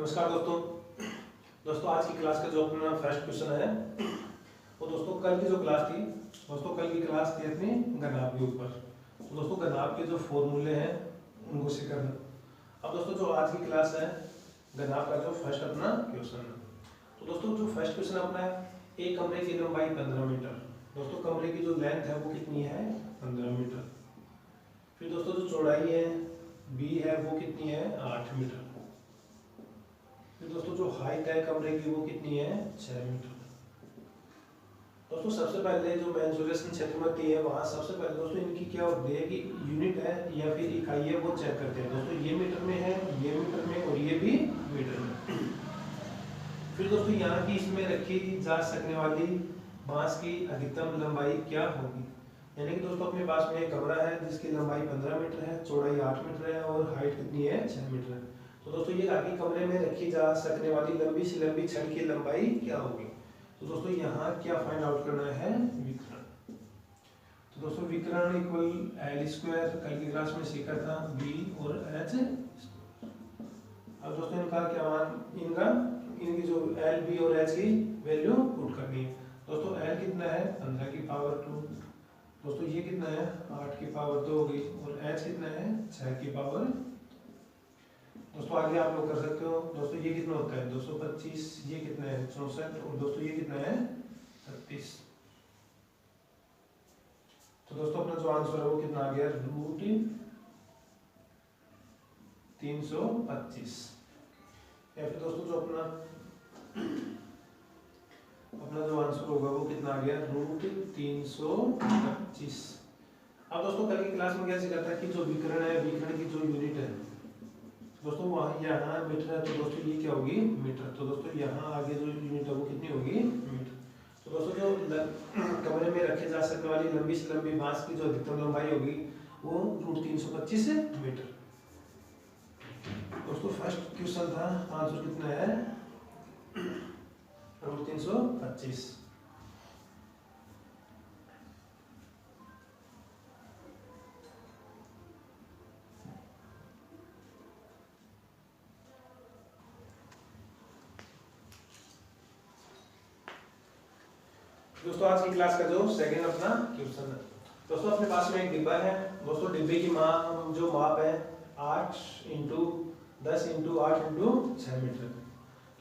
नमस्कार दोस्तों आज की क्लास का जो अपना फर्स्ट क्वेश्चन है वो दोस्तों कल की जो क्लास थी कल की क्लास थी अपनी घनाभ के ऊपर। तो दोस्तों घनाभ के जो फॉर्मूले हैं उनको से करना। अब दोस्तों जो आज की क्लास है घनाभ का जो फर्स्ट अपना क्वेश्चन है। तो दोस्तों जो फर्स्ट क्वेश्चन अपना है, एक कमरे की लंबाई 15 मीटर। दोस्तों कमरे की जो लेंथ है वो कितनी है 15 मीटर। फिर दोस्तों जो चौड़ाई है बी है वो कितनी है 8 मीटर। फिर दोस्तों जो हाइट है कमरे की वो कितनी है 6 मीटर। दोस्तों सबसे पहले जो मेंसुरेशन क्षेत्रफल है वहाँ सबसे पहले दोस्तों इनकी क्या होती है कि यूनिट है या फिर इकाई है वो चेक करते हैं। दोस्तों ये मीटर में है, ये मीटर में और ये भी मीटर में। फिर दोस्तों यहाँ की इसमें रखी जा सकने वाली बांस की अधिकतम लंबाई क्या होगी। यानी कि दोस्तों अपने पास में एक कमरा है जिसकी लंबाई 15 मीटर है, चौड़ाई 8 मीटर है और हाइट कितनी है 6 मीटर है। तो दोस्तों ये आगे कमरे में रखी जा सकने वाली लंबी से लंबी छड़ की लंबाई क्या होगी। तो दोस्तों यहाँ क्या फाइंड आउट करना है विकर्ण। तो दोस्तों विकर्ण इक्वल एल स्क्वायर कल की क्लास में सीखा था बी और एच। अब दोस्तों इनका क्या मान इनकी जो एल बी और एच की वैल्यू पुट करनी है। दोस्तों एल कितना है 15 की पावर 2। दोस्तों ये कितना है 8 की पावर 2 होगी और एच कितना है 6 की पावर। दोस्तों आगे आप लोग कर सकते हो। दोस्तों ये कितना होता है 225, ये कितना है 64 और दोस्तों ये कितना है 36। तो दोस्तों अपना जो आंसर है वो कितना आ गया रूट 325। या फिर दोस्तों जो अपना जो आंसर होगा वो कितना आ गया रूट 325। अब दोस्तों कल की क्लास में क्या सीखा था कि जो विकर्ण है विकर्ण की जो यूनिट है दोस्तों वहाँ यहाँ मीटर है तो दोस्तों ये क्या होगी मीटर। तो दोस्तों यहाँ आगे जो यूनिट है वो कितनी होगी मीटर। तो दोस्तों जो कमरे में रखे जा सकने वाली लंबी से लंबी बांस की जो अधिकतम लंबाई होगी वो रूट 325 मीटर। दोस्तों फर्स्ट क्वेश्चन था, आंसर कितना है रूट 325। दोस्तों आज की क्लास का जो सेकंड अपना क्वेश्चन है। दोस्तों अपने पास में एक डिब्बा है। दोस्तों डिब्बे की माप है 8 × 10 × 8 × 6 मीटर।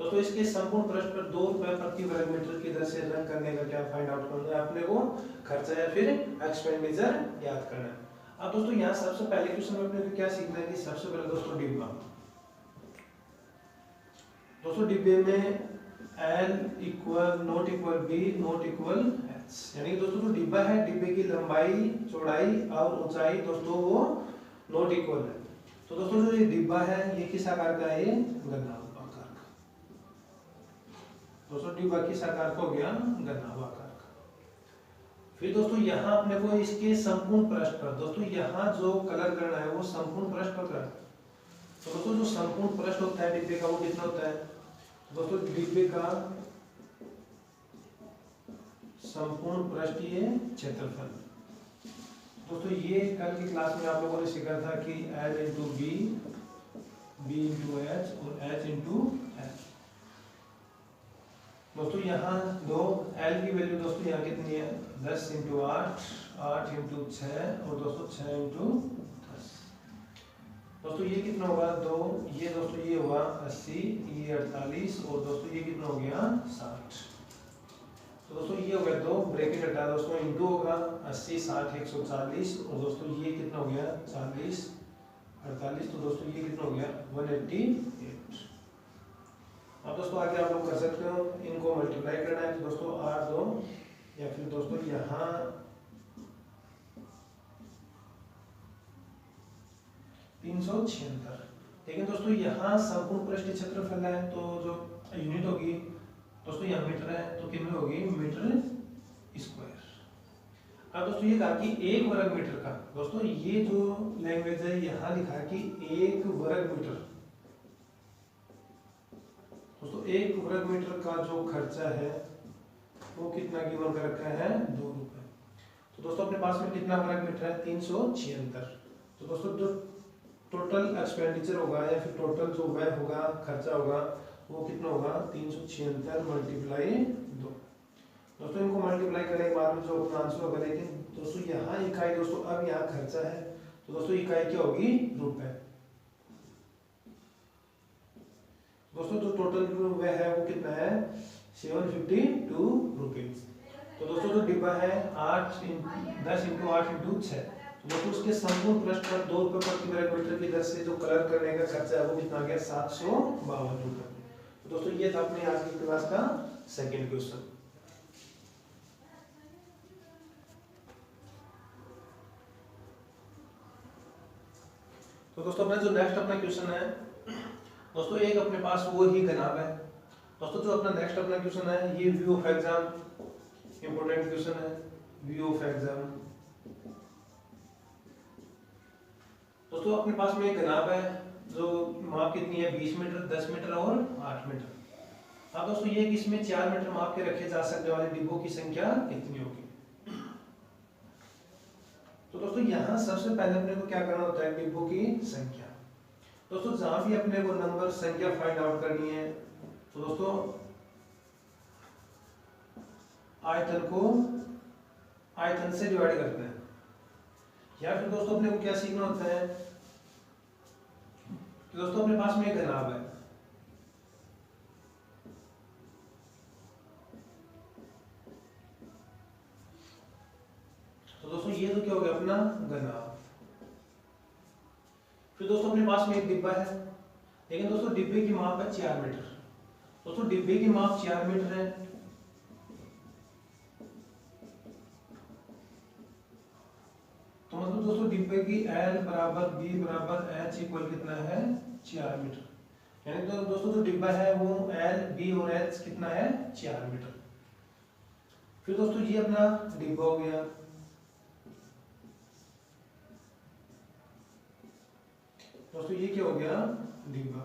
दोस्तों इसके संपूर्ण पृष्ठ पर 2 रुपए प्रति वर्ग मीटर की दर से रंग करने का क्या फाइंड आउट करना है अपने को, खर्चा या फिर एक्सपेंडिचर याद करना है। अब दोस्तों यहाँ सबसे पहले क्वेश्चन में अपने को क्या सीखना है कि सबसे पहले दोस्तों डिब्बा। दोस्तों डिब्बे में L equal not equal B not equal H। यानी दोस्तों जो डिब्बा है डिब्बे की लंबाई चौड़ाई और ऊंचाई दोस्तों वो नॉट इक्वल है। तो दोस्तों जो ये डिब्बा है ये किस आकार का है, ये घनाभ आकार का। दोस्तों डिब्बा किस आकार का हो गया घनाभ आकार का। फिर दोस्तों यहाँ अपने को इसके संपूर्ण पृष्ठ पर दोस्तों यहाँ जो कलर करना है वो संपूर्ण पृष्ठ पर करना है। तो दोस्तों जो संपूर्ण पृष्ठ होता है डिब्बे का वो कितना होता है दोस्तों डिब्बे का संपूर्ण पृष्ठ ये क्षेत्रफल। दोस्तों ये कल की क्लास में आप लोगों ने सीखा था कि L × B B × H और H × H। दोस्तों यहाँ दो L की वैल्यू दोस्तों यहाँ कितनी है 10 × 8 8 × 6 और दोस्तों 6 × 10। दोस्तों ये कितना होगा 2, ये दोस्तों ये हुआ 80, ये 48 और दोस्तों ये कितना हो गया 60। तो दोस्तों ये हो गया 2 ब्रैकेट हटा दोस्तों इंटू होगा 80 60 140 और दोस्तों ये कितना हो गया 40 48। तो दोस्तों ये कितना हो गया 188। अब दोस्तों आगे आप लोग कर सकते हो, इनको मल्टीप्लाई करना है तो दोस्तों 8 2 या फिर दोस्तों यहाँ 376। लेकिन दोस्तों यहाँ संपूर्ण पृष्ठ क्षेत्रफल है तो जो यूनिट होगी दोस्तों यहाँ मीटर है तो कितनी होगी मीटर स्क्वायर। अब दोस्तों ये कहा कि 1 वर्ग मीटर का दोस्तों ये जो लैंग्वेज है यहाँ लिखा है कि 1 वर्ग मीटर। दोस्तों 1 वर्ग मीटर का जो खर्चा है वो कितना गिवन कर रखा है 2 रुपए। तो दोस्तों अपने पास में कितना वर्ग मीटर है 376। तो दोस्तों जो टोटल एक्सपेंडिचर होगा या फिर टोटल जो व्यय होगा, खर्चा होगा, वो कितना होगा 376 मल्टीप्लाई 2। दोस्तों इनको मल्टीप्लाई करने के बाद में जो अपना आंसर होगा, लेकिन दोस्तों यहाँ इकाई दोस्तों अब यहाँ खर्चा है, तो दोस्तों इकाई क्या होगी रुपए। दोस्तों जो टोटल व्यय है वो कितना है 752 रुपीज। तो दोस्तों जो डिब्बा है 10 इंटू 8 इंटू 6, तो दोस्तों उसके संपूर्ण पृष्ठ पर 2 रुपए प्रति वर्ग मीटर की दर से जो कलर करने का खर्चा है वो कितना आ गया 752 रुपए। तो दोस्तों ये था अपने आज की क्लास का सेकंड क्वेश्चन। तो दोस्तों अपना जो नेक्स्ट अपना क्वेश्चन है दोस्तों, एक अपने पास वो ही घनाभ है। दोस्तों जो अपना नेक्स्ट अपना क्वेश्चन है ये view of exam important question है, व्यू ऑफ एग्जाम। दोस्तों अपने पास में एक घनाभ है जो माप कितनी है 20 मीटर, 10 मीटर और 8 मीटर। अब दोस्तों ये इसमें 4 मीटर माप के रखे जा सकने वाले डिब्बों की संख्या कितनी होगी। तो दोस्तों यहाँ सबसे पहले अपने को क्या करना होता है डिब्बों की संख्या। दोस्तों जहां भी अपने को नंबर संख्या फाइंड आउट करनी है तो दोस्तों आयतन को आयतन से डिवाइड करते हैं, या फिर दोस्तों अपने को क्या सीखना होता है कि दोस्तों अपने पास में एक घनाभ है, तो दोस्तों ये तो क्या हो गया अपना घनाभ। फिर दोस्तों अपने पास में एक डिब्बा है, लेकिन दोस्तों डिब्बे की माप है 4 मीटर। दोस्तों डिब्बे की माप 4 मीटर है, तो मतलब दोस्तों डिब्बे की L बराबर B बराबर H इक्वल कितना है 4 मीटर। यानी तो दोस्तों जो डिब्बा है वो L, B और H कितना है 4 मीटर। फिर दोस्तों ये अपना डिब्बा हो गया। दोस्तों ये क्या हो गया डिब्बा।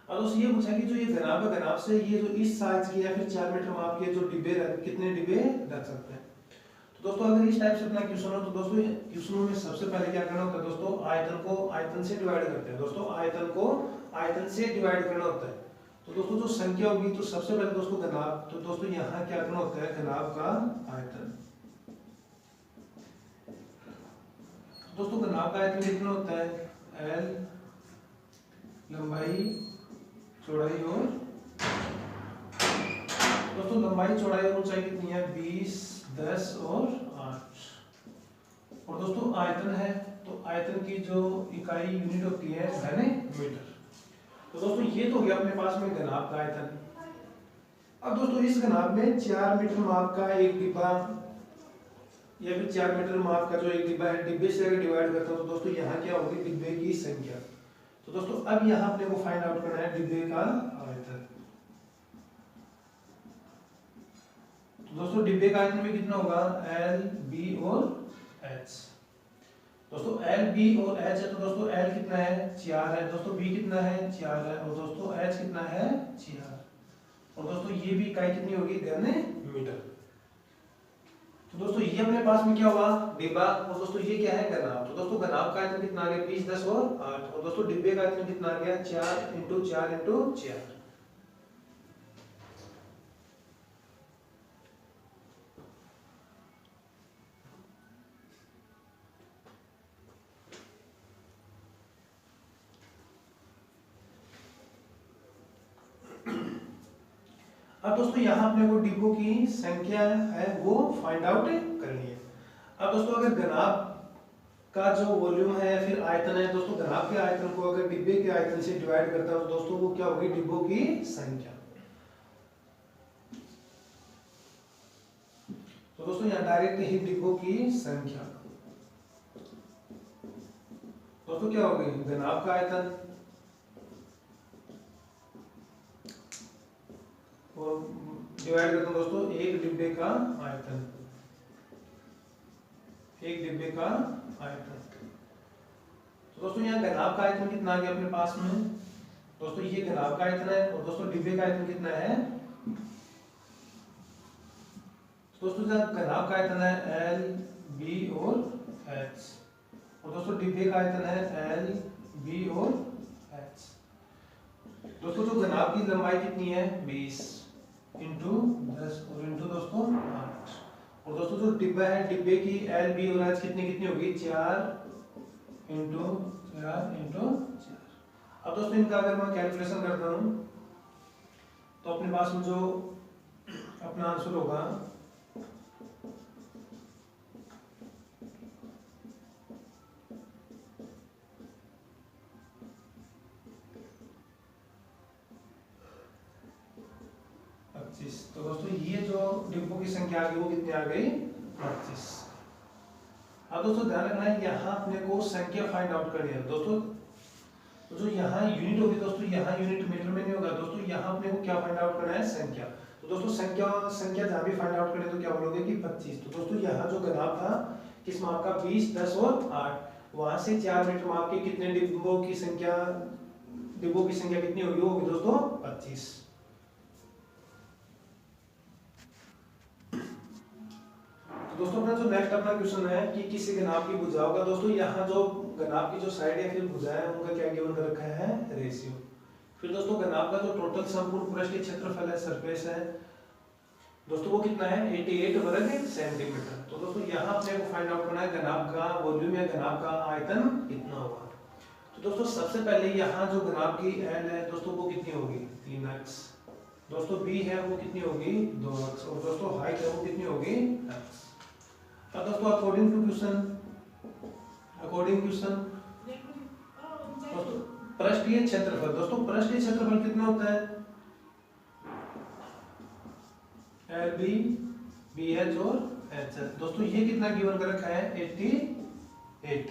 अब दोस्तों ये पूछा कि जो ये घनाभ है, घनाभ से ये जो इस साइज की या फिर 4 मीटर माप के जो डिब्बे कितने डिब्बे रख सकते हैं। तो दोस्तों अगर इस टाइप से अपना क्वेश्चन हो तो दोस्तों क्वेश्चनों में सबसे पहले क्या करना होता है दोस्तों आयतन को आयतन से डिवाइड करते हैं। दोस्तों आयतन को आयतन से डिवाइड करना होता है। तो दोस्तों जो संख्या होगी तो सबसे पहले दोस्तों घनाभ, तो दोस्तों यहाँ क्या करना होता है घनाभ का आयतन। दोस्तों घनाभ का आयतन कितना होता है L लंबाई चौड़ाई और दोस्तों लंबाई चौड़ाई और ऊंचाई कितनी है 20, 10 और 8। और दोस्तों आयतन है तो आयतन की जो इकाई यूनिट होती है घन मीटर। तो दोस्तों ये तो गया अपने पास में घनाभ का आयतन। अब दोस्तों इस घनाभ में 4 मीटर माप का एक डिब्बा या फिर 4 मीटर माप का जो एक डिब्बा है, डिब्बे से अगर डिवाइड करता हूं तो दोस्तों यहाँ क्या होगी डिब्बे की संख्या। तो दोस्तों अब यहाँ अपने को फाइंड आउट करना है डिब्बे का आयतन। तो दोस्तों डिब्बे का आयतन में कितना होगा L, B और H। दोस्तों L, B और H है, तो दोस्तों L कितना है 4 है, दोस्तों B कितना है 4 है, और दोस्तों H कितना है 4। और दोस्तों ये भी इकाई कितनी होगी घन मीटर। तो दोस्तों ये अपने पास में क्या हुआ डिब्बा, और दोस्तों ये क्या है घनाभ। तो दोस्तों घनाभ का आयतन कितना आ गया 20, 10 और 8। और दोस्तों डिब्बे का आयतन कितना आ गया 4 इंटू 4 इंटू 4। अब दोस्तों यहाँ अपने को डिब्बों की संख्या है वो फाइंड आउट करनी है। अब दोस्तों अगर घनाभ का जो वॉल्यूम है या फिर आयतन है, दोस्तों घनाभ के आयतन को अगर डिब्बे के आयतन से डिवाइड करता है तो दोस्तों वो क्या होगी डिब्बों की संख्या। तो दोस्तों यहाँ डायरेक्ट ही डिब्बों की संख्या दोस्तों क्या होगी घनाभ का आयतन और डिवाइड करता हूं दोस्तों एक डिब्बे का आयतन, एक डिब्बे का आयतन। तो दोस्तों यहाँ घनाभ का आयतन कितना आ गया अपने पास में, दोस्तों ये घनाभ का आयतन है, और दोस्तों डिब्बे का आयतन कितना है, तो दोस्तों घनाभ का आयतन है L, B और H। और दोस्तों डिब्बे का आयतन है एल, बी और एच। दोस्तों जो घनाभ की लंबाई कितनी है 20 इंटू 10 और इंटू दोस्तों 8। और दोस्तों जो डिब्बा है डिब्बे की एल, बी और एच कितनी कितनी होगी 4 इंटू 4 इंटू 4। अब दोस्तों इनका अगर मैं कैलकुलेशन करता हूँ तो अपने पास में जो अपना आंसर होगा तो दोस्तों ये जो डिब्बों की संख्या आ गई वो कितनी आ गई 25। अब दोस्तों ध्यान रखना है यहाँ अपने को संख्या फाइंड आउट करनी है दोस्तों। तो जो यहाँ यूनिट होगी दोस्तों यहाँ यूनिट मीटर में नहीं होगा दोस्तों, यहाँ अपने को क्या फाइंड आउट करना है संख्या। तो दोस्तों संख्या जहाँ भी फाइंड आउट करें तो क्या बोलोगे कि 25। तो दोस्तों यहाँ जो घनाभ था किस माप का 20, 10 और 8, वहां से 4 मीटर माप के कितने डिब्बों की संख्या कितनी होगी वो होगी दोस्तों 25। दोस्तों अपना जो नेक्स्ट अपना क्वेश्चन है कि किसी घनाभ की भुजा होगा। दोस्तों यहाँ जो घनाभ की जो साइड है फिर भुजा है उनका क्या गिवन कर रखा है रेशियो। फिर दोस्तों घनाभ का जो टोटल संपूर्ण पृष्ठीय क्षेत्रफल है सरफेस है दोस्तों वो कितना है 88 वर्ग सेंटीमीटर। तो दोस्तों यहाँ अपने को फाइंड आउट करना है घनाभ का वॉल्यूम या घनाभ का आयतन कितना होगा। तो दोस्तों सबसे पहले यहाँ जो घनाभ की एल है दोस्तों वो कितनी होगी 3x, दोस्तों बी है वो कितनी होगी 2x और दोस्तों हाइट है वो कितनी होगी x। अब दोस्तों अकॉर्डिंग टू क्वेश्चन दोस्तों पृष्ठीय क्षेत्रफल, दोस्तों पृष्ठीय क्षेत्रफल कितना होता है एल बी, बी एच और एच एच। दोस्तों ये कितना गिवन कर रखा है 88।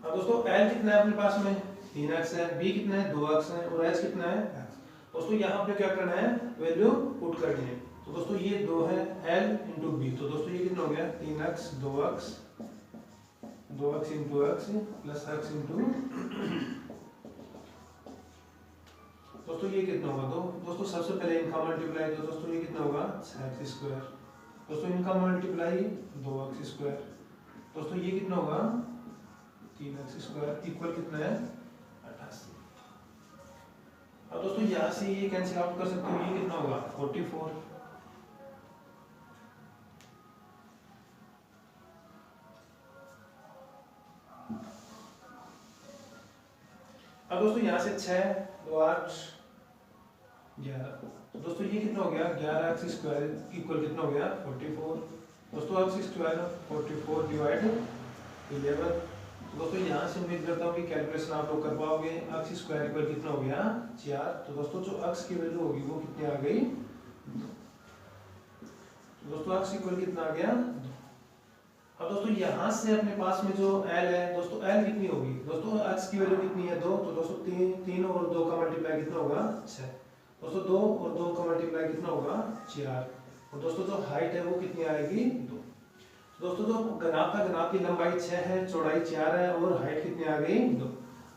अब दोस्तों एल कितना है अपने पास में 3x है, बी कितना है 2x है और एच कितना है x। दोस्तों यहाँ पे क्या करना है वैल्यू पुट करनी है। तो दोस्तों ये 2 है L इंटू बी, तो दोस्तों ये कितना हो गया 3x 2x into x plus x into दोस्तों ये कितना होगा दोस्तों सबसे पहले इनका मल्टीप्लाई तो दोस्तों ये कितना होगा 6x स्क्वायर, दोस्तों इनका मल्टीप्लाई 2x स्क्वायर, दोस्तों ये कितना होगा 3x स्क्वायर इक्वल कितना है 88। अब दोस्तों यहाँ से ये कैंसिल आउट कर सकते हो, ये कितना होगा 44। अब दोस्तों यहाँ से 6 2 8 11, तो दोस्तों ये कितना हो गया 11x स्क्वायर इक्वल कितना हो गया 44। दोस्तों x स्क्वायर 44 डिवाइड 11। दोस्तों यहाँ से उम्मीद करता हूँ कि कैलकुलेशन आप लोग कर पाओगे। x स्क्वायर इक्वल कितना हो गया 4। तो दोस्तों जो x की वैल्यू होगी वो कितनी आ गई तो दोस्तों x इक्वल कितना आ गया 2। अब दोस्तों यहाँ से अपने पास में जो l है दोस्तों l कितनी होगी दोस्तों x की वैल्यू कितनी है 2, तो दोस्तों 3 और 2 का मल्टीप्लाई कितना होगा 6, दोस्तों 2 और 2 का मल्टीप्लाई कितना होगा 4 और दोस्तों जो हाइट है वो कितनी आएगी 2। दोस्तों जो घनाभ की लंबाई 6 है, चौड़ाई 4 है और हाइट कितनी आ गई 2।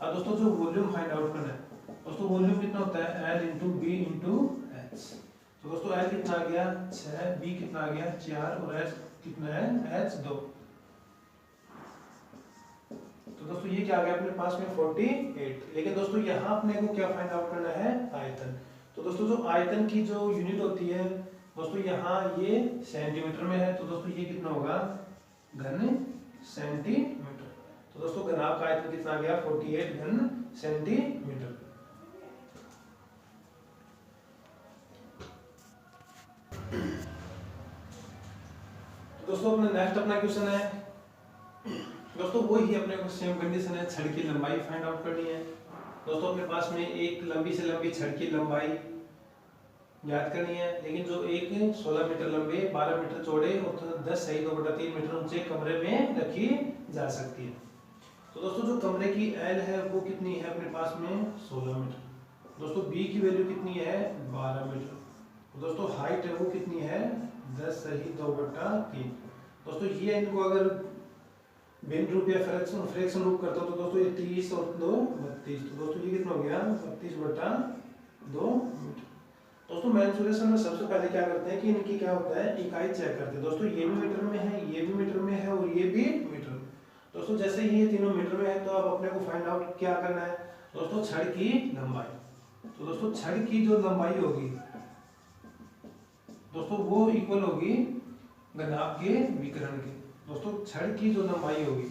अब दोस्तों जो वॉल्यूम फाइंड आउट करना है दोस्तों वॉल्यूम कितना होता है L into B into H. तो दोस्तों L कितना आ गया 6, B कितना आ गया 4 और H कितना है H 2। तो दोस्तों ये क्या आ गया अपने पास में 48। लेकिन दोस्तों यहाँ अपने को क्या फाइंड आउट करना है आयतन। तो दोस्तों जो आयतन की जो यूनिट होती है दोस्तों यहाँ ये सेंटीमीटर में है, तो दोस्तों ये कितना होगा घन सेंटीमीटर। तो दोस्तों घनाभ का आयतन कितना आ गया 48 घन सेंटीमीटर। तो दोस्तों अपना नेक्स्ट अपना क्वेश्चन है दोस्तों वही अपने को सेम कंडीशन है, छड़ की लंबाई फाइंड आउट करनी है। दोस्तों अपने पास में एक लंबी से लंबी छड़ की लंबाई याद करनी है, लेकिन जो एक 16 मीटर लंबे 12 मीटर चौड़े और 10 सही 2/3 मीटर ऊंचे कमरे में रखी जा सकती है। तो दोस्तों जो कमरे की एल है वो कितनी है अपने पास में 16 मीटर। दोस्तों बी की वैल्यू कितनी है 12 मीटर। तो दोस्तों हाइट है वो कितनी है 10 सही 2/3। दोस्तों ये इनको अगर भिन्न रूप या फ्रैक्शन रूप करता हूं तो दोस्तों ये 30 और 2 32। तो दोस्तों ये कितना हो गया 32/2 मीटर। दोस्तों मेंसुरेशन में सबसे पहले क्या करते हैं कि इनकी क्या होता है इकाई चेक करते हैं दोस्तों। ये भी मीटर में है, ये भी मीटर में है और ये भी मीटर में। दोस्तों जैसे ही ये तीनों मीटर में है तो अब अपने को फाइंड आउट क्या करना है दोस्तों, छड़ की लंबाई। तो दोस्तों छड़ की जो लंबाई होगी दोस्तों वो इक्वल होगी घनाभ के विकर्ण के। दोस्तों छड़ की जो लंबाई होगी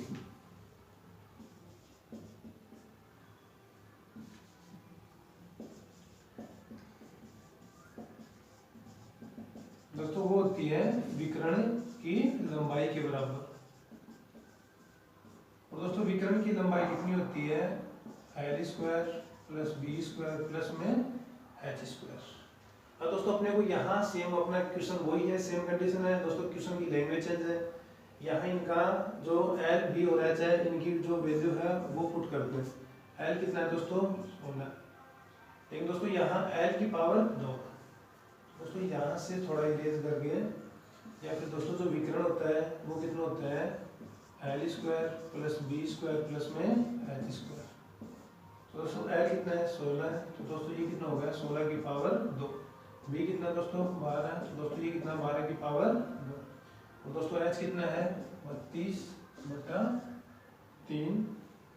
दोस्तों वो होती है विकर्ण की लंबाई के बराबर। और दोस्तों विकर्ण की लंबाई कितनी होती है l square plus b square plus में h स्क्वायर। अब दोस्तों अपने को यहाँ सेम अपना क्वेश्चन वही है, सेम कंडीशन है दोस्तों, क्वेश्चन की लैंग्वेज चेंज है। यहाँ इनका जो l b और h है इनकी जो वैल्यू है वो पुट करते हैं। l कितना है दोस्तों 16, लेकिन दोस्तों यहाँ l की पावर 2। दोस्तों यहाँ से थोड़ा इरेज करके या फिर दोस्तों जो विकर्ण होता है वो कितना होता है l square plus b square plus में h स्क्वायर। तो दोस्तों l कितना है 16 है, तो दोस्तों ये कितना हो गया 16 की पावर 2। b कितना दोस्तों 12 है, तो दोस्तों ये कितना 12 की पावर 2। और दोस्तों h कितना है 32/3।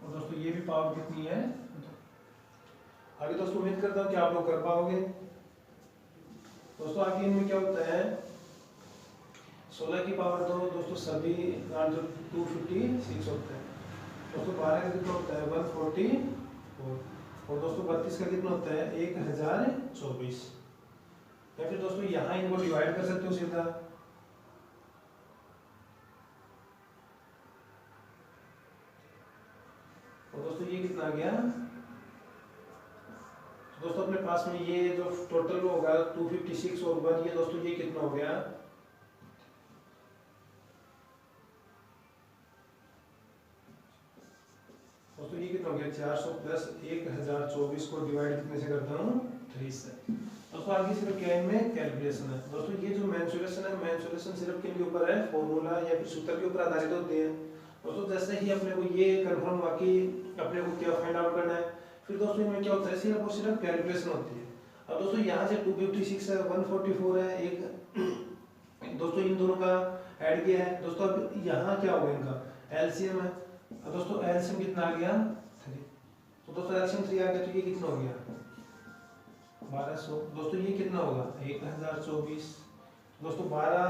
और दोस्तों ये भी पावर कितनी है 2। आगे दोस्तों उम्मीद करता हूँ कि आप लोग कर पाओगे। दोस्तों आगे इनमें क्या होता है 16 की पावर 2 दोस्तों सभी जो 256 होता है। दोस्तों 12 का कितना होता है 144। और दोस्तों 32 का कितना होता है 1024। या फिर दोस्तों यहाँ इनको डिवाइड कर सकते हो सीधा। और दोस्तों ये कितना आ गया, तो दोस्तों अपने पास में ये जो टोटल होगा 256 और 1, ये दोस्तों ये कितना हो गया दोस्तों ये कितना हो गया 400 प्लस 1024 को डिवाइड कितने से करता हूँ 3 से। दोस्तों आगे सिर्फ क्या इनमें कैलकुलेशन है। दोस्तों ये जो मेंसुरेशन है मेंसुरेशन सिर्फ किन के ऊपर है फॉर्मूला या फिर सूत्र के ऊपर आधारित होते हैं। दोस्तों जैसे ही अपने को ये कंफर्म हुआ कि अपने को क्या फाइंड आउट करना है, फिर दोस्तों इनमें क्या होता है सिर्फ और सिर्फ कैलकुलेशन होती है। अब दोस्तों यहाँ से 256 है 144 है एक दोस्तों इन दोनों का ऐड किया है। दोस्तों अब यहाँ क्या होगा इनका एलसीएम है। अब दोस्तों एलसीएम कितना आ गया 3। तो दोस्तों एलसीएम 3 आ गया तो ये कितना हो गया 1200। दोस्तों ये कितना होगा 1024। दोस्तों 12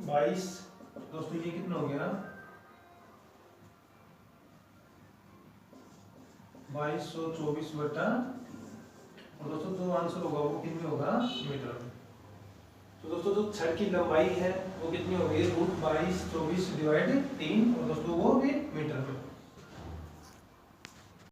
22 दोस्तों ये कितना हो गया 2224 और दोस्तों जो आंसर होगा वो कितने होगा मीटर में। तो दोस्तों जो छड़ की लंबाई है वो कितनी होगी √2224 डिवाइड 3 और दोस्तों वो भी